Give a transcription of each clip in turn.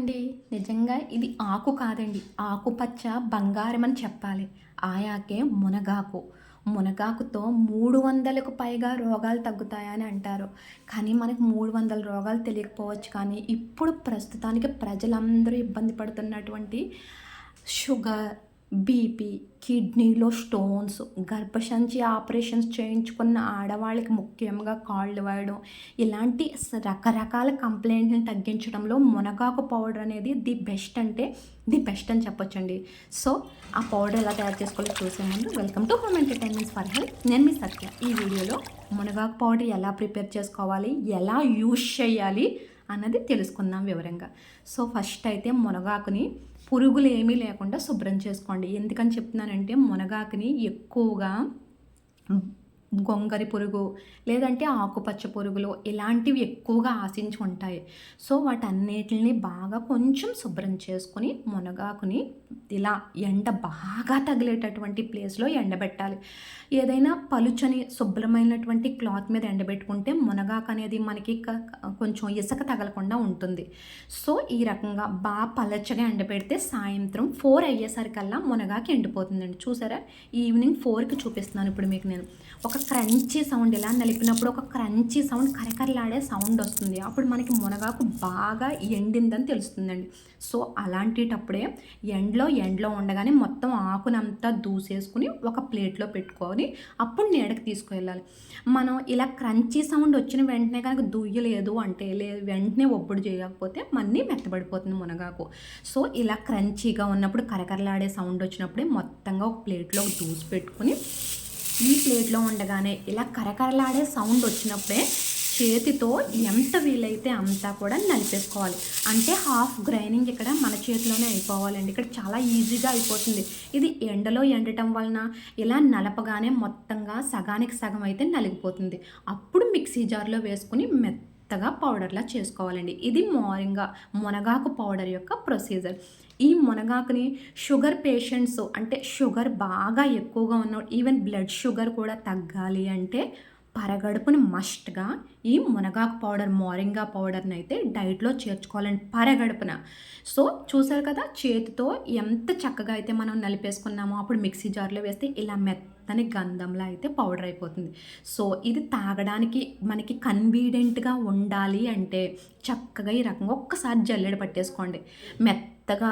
ఏమండి నిజంగా ఇది ఆకు కాదండి. ఆకుపచ్చ బంగారం అని చెప్పాలి. ఆయాకే మునగాకు. మునగాకుతో 300కు పైగా రోగాలు తగ్గుతాయని అంటారు. కానీ మనకు 300 రోగాలు తెలియకపోవచ్చు కానీ, ఇప్పుడు ప్రస్తుతానికి ప్రజలందరూ ఇబ్బంది పడుతున్నటువంటి షుగర్, బీపీ, కిడ్నీలో స్టోన్స్, గర్భసంచి ఆపరేషన్స్ చేయించుకున్న ఆడవాళ్ళకి ముఖ్యంగా కాళ్ళు వాయడం, ఇలాంటి రకరకాల కంప్లైంట్‌ని తగ్గించడంలో మునగాకు పౌడర్ అనేది ది బెస్ట్ అంటే ది బెస్ట్ అని చెప్పొచ్చండి. సో, ఆ పౌడర్ ఎలా తయారు చేసుకోవాలో చూసే ముందు welcome to home entertainments for health. నేను మీ సత్య. ఈ వీడియోలో మునగాకు పౌడర్ ఎలా ప్రిపేర్ చేసుకోవాలి, ఎలా యూజ్ చేయాలి అన్నది తెలుసుకుందాం వివరంగా. సో, ఫస్ట్ అయితే మునగాకుని పురుగులు ఏమీ లేకుండా శుభ్రం చేసుకోండి. ఎందుకని చెప్తున్నానంటే మునగాకుని ఎక్కువగా గొంగరి పురుగు లేదంటే ఆకుపచ్చ పురుగులు ఇలాంటివి ఎక్కువగా ఆశించి ఉంటాయి. సో వాటన్నిటిని బాగా కొంచెం శుభ్రం చేసుకొని మునగాకుని ఇలా ఎండ బాగా తగిలేటటువంటి ప్లేస్లో ఎండబెట్టాలి. ఏదైనా పలుచని శుభ్రమైనటువంటి క్లాత్ మీద ఎండబెట్టుకుంటే మునగాకు అనేది మనకి కొంచెం ఇసుక తగలకుండా ఉంటుంది. సో ఈ రకంగా బాగా పలచగా ఎండబెడితే సాయంత్రం 4 అయ్యేసరికల్లా మునగాకు ఎండిపోతుందండి. చూసారా, ఈవినింగ్ 4కి చూపిస్తున్నాను ఇప్పుడు మీకు నేను. ఒక క్రంచీ సౌండ్ ఇలా నలిపినప్పుడు ఒక క్రంచీ సౌండ్, కరకరలాడే సౌండ్ వస్తుంది. అప్పుడు మనకి మునగాకు బాగా ఎండిందని తెలుస్తుందండి. సో అలాంటిటప్పుడే ఎండలో ఉండగానే మొత్తం ఆకునంతా దూసేసుకుని ఒక ప్లేట్లో పెట్టుకొని అప్పుడు నీడకి తీసుకువెళ్ళాలి. మనం ఇలా క్రంచీ సౌండ్ వచ్చిన వెంటనే కనుక దుయ్యలేదు అంటే వెంటనే ఒప్పుడు చేయకపోతే మళ్ళీ మెత్తబడిపోతుంది మునగాకు. సో ఇలా క్రంచీగా ఉన్నప్పుడు కరకరలాడే సౌండ్ వచ్చినప్పుడే మొత్తంగా ఒక ప్లేట్లో దూసి పెట్టుకుని ఈ ప్లేట్లో ఉండగానే ఇలా కరకరలాడే సౌండ్ వచ్చినప్పుడే చేతితో ఎంత వీలైతే అంతా కూడా నలిపేసుకోవాలి. అంటే హాఫ్ గ్రైనింగ్ ఇక్కడ మన చేతిలోనే అయిపోవాలండి. ఇక్కడ చాలా ఈజీగా అయిపోతుంది. ఇది ఎండలో ఎండటం వలన ఇలా నలపగానే మొత్తంగా సగానికి సగం అయితే నలిగిపోతుంది. అప్పుడు మిక్సీ జార్లో వేసుకుని మెత్తగా పౌడర్లా చేసుకోవాలండి. ఇది మునగాకు పౌడర్ యొక్క ప్రొసీజర్. ఈ మునగాకుని షుగర్ పేషెంట్స్ అంటే షుగర్ బాగా ఎక్కువగా ఉన్న ఈవెన్ బ్లడ్ షుగర్ కూడా తగ్గాలి అంటే పరగడుపున మస్ట్గా ఈ మునగాకు పౌడర్ మోరింగా పౌడర్ని అయితే డైట్లో చేర్చుకోవాలండి పరగడుపున. సో చూసారు కదా, చేతితో ఎంత చక్కగా అయితే మనం నలిపేసుకున్నామో అప్పుడు మిక్సీ జార్లో వేస్తే ఇలా మెత్తని గంధంలా అయితే పౌడర్ అయిపోతుంది. సో ఇది తాగడానికి మనకి కన్వీనియంట్గా ఉండాలి అంటే చక్కగా ఈ రకంగా ఒక్కసారి జల్లెడ పట్టేసుకోండి. మెత్తగా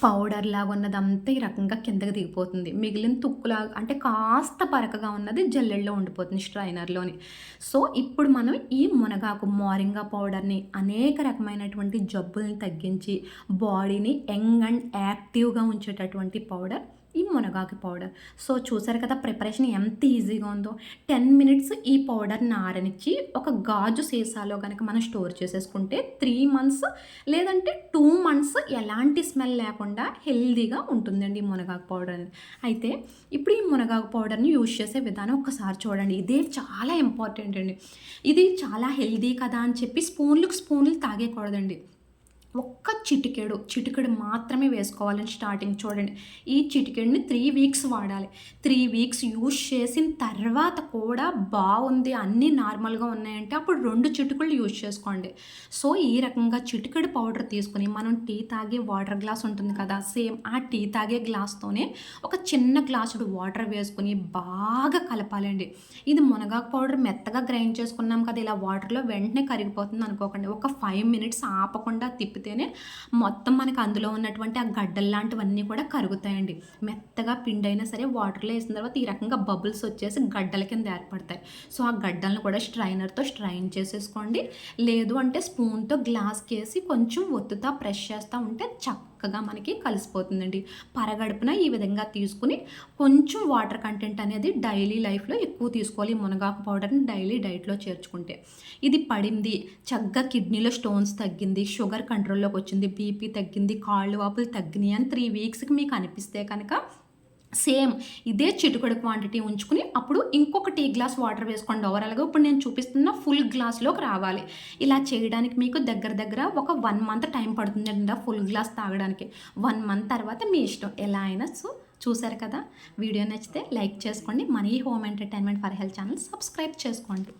పౌడర్ లాగా ఉన్నదంతా ఈ రకంగా కిందకి దిగిపోతుంది. మిగిలిన తుక్కులాగా అంటే కాస్త పరకగా ఉన్నది జల్లెడలో ఉండిపోతుంది స్ట్రైనర్లోని. సో ఇప్పుడు మనం ఈ మునగాకు మోరింగా పౌడర్ని అనేక రకమైనటువంటి జబ్బుల్ని తగ్గించి బాడీని యంగ్ అండ్ యాక్టివ్గా ఉంచేటటువంటి పౌడర్ ఈ మునగాకు పౌడర్. సో చూసారు కదా ప్రిపరేషన్ ఎంత ఈజీగా ఉందో. 10 మినిట్స్ ఈ పౌడర్ని ఆరనిచ్చి ఒక గాజు సీసాలో కనుక మనం స్టోర్ చేసేసుకుంటే 3 మంత్స్ లేదంటే 2 మంత్స్ ఎలాంటి స్మెల్ లేకుండా హెల్దీగా ఉంటుందండి ఈ మునగాకు పౌడర్ అనేది. అయితే ఇప్పుడు ఈ మునగాకు పౌడర్ని యూజ్ చేసే విధానం ఒక్కసారి చూడండి. ఇదే చాలా ఇంపార్టెంట్ అండి. ఇది చాలా హెల్దీ కదా అని చెప్పి స్పూన్లు తాగేయకూడదండి. ఒక్క చిటికెడు మాత్రమే వేసుకోవాలని స్టార్టింగ్ చూడండి. ఈ చిటికెడుని 3 వీక్స్ వాడాలి. 3 వీక్స్ యూజ్ చేసిన తర్వాత కూడా బాగుంది అన్నీ నార్మల్గా ఉన్నాయంటే అప్పుడు 2 చిటికలు యూజ్ చేసుకోండి. సో ఈ రకంగా చిటికెడు పౌడర్ తీసుకుని మనం టీ తాగే వాటర్ గ్లాస్ ఉంటుంది కదా, సేమ్ ఆ టీ తాగే గ్లాస్తోనే ఒక చిన్న గ్లాసుడు వాటర్ వేసుకుని బాగా కలపాలండి. ఇది మునగాకు పౌడర్ మెత్తగా గ్రైండ్ చేసుకున్నాం కదా, ఇలా వాటర్లో వెంటనే కరిగిపోతుంది అనుకోకండి. ఒక 5 మినిట్స్ ఆపకుండా తిప్పితేనే మొత్తం మనకు అందులో ఉన్నటువంటి ఆ గడ్డలు లాంటివన్నీ కూడా కరుగుతాయండి. మెత్తగా పిండి అయినా సరే వాటర్లో వేసిన తర్వాత ఈ రకంగా బబుల్స్ వచ్చేసి గడ్డల కింద ఏర్పడతాయి. సో ఆ గడ్డలను కూడా స్ట్రైనర్తో స్ట్రైన్ చేసేసుకోండి. లేదు అంటే స్పూన్తో గ్లాస్కి వేసి కొంచెం ఒత్తుతా ప్రెస్ చేస్తూ ఉంటే చక్కగా మనకి కలిసిపోతుందండి. పరగడుపున ఈ విధంగా తీసుకుని కొంచెం వాటర్ కంటెంట్ అనేది డైలీ లైఫ్లో ఎక్కువ తీసుకోవాలి. మునగాకు పౌడర్ని డైలీ డైట్లో చేర్చుకుంటే ఇది పడింది, చక్కగా కిడ్నీలో స్టోన్స్ తగ్గింది, షుగర్ కంట్రోల్లోకి వచ్చింది, బీపీ తగ్గింది, కాళ్ళు వాపులు తగ్గినాయి అని 3 వీక్స్కి మీకు అనిపిస్తే కనుక సేమ్ ఇదే చిటికెడు క్వాంటిటీ ఉంచుకుని అప్పుడు ఇంకొక టీ గ్లాస్ వాటర్ వేసుకోండి. ఓవరాల్గా ఇప్పుడు నేను చూపిస్తున్న ఫుల్ గ్లాస్లోకి రావాలి. ఇలా చేయడానికి మీకు దగ్గర ఒక 1 మంత్ టైం పడుతుందండి ఫుల్ గ్లాస్ తాగడానికి. 1 మంత్ తర్వాత మీ ఇష్టం ఎలా అయినా. సో చూసారు కదా, వీడియో నచ్చితే లైక్ చేసుకోండి. మన ఈ home entertainment for health channel subscribe చేసుకోండి.